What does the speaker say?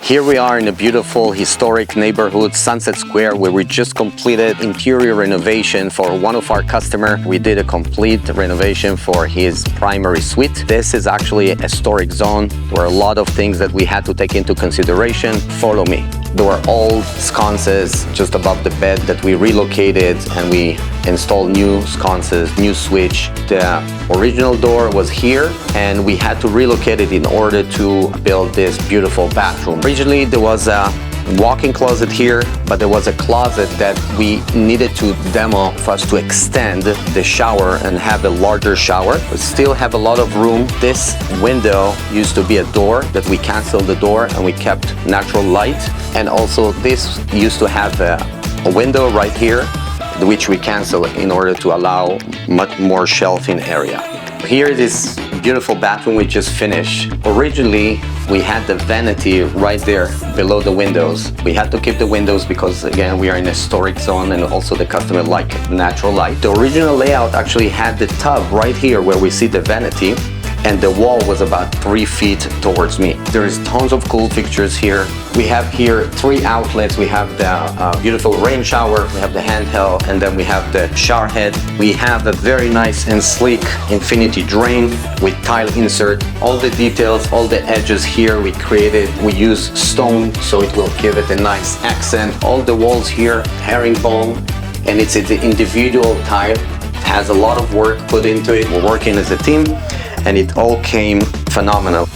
Here we are in a beautiful historic neighborhood, Sunset Square, where we just completed interior renovation for one of our customers. We did a complete renovation for his primary suite. This is actually a historic zone. There were a lot of things that we had to take into consideration. Follow me. There were old sconces just above the bed that we relocated, and we installed new sconces, new switch. The original door was here, and we had to relocate it in order to build this beautiful bathroom. Originally, there was a walk-in closet here, but there was a closet that we needed to demo for us to extend the shower and have a larger shower, but still have a lot of room. This window used to be a door that we canceled the door and we kept natural light. And also this used to have a window right here, which we canceled in order to allow much more shelving area. Here, this beautiful bathroom we just finished. Originally, we had the vanity right there below the windows. We had to keep the windows because, again, we are in a historic zone and also the customer liked natural light. The original layout actually had the tub right here where we see the vanity, and the wall was about 3 feet towards me. There is tons of cool fixtures here. We have here 3 outlets. We have the beautiful rain shower, we have the handheld, and then we have the shower head. We have a very nice and sleek infinity drain with tile insert. All the details, all the edges here we created. We use stone so it will give it a nice accent. All the walls here, herringbone, and it's the individual tile. It has a lot of work put into it. We're working as a team, and it all came phenomenal.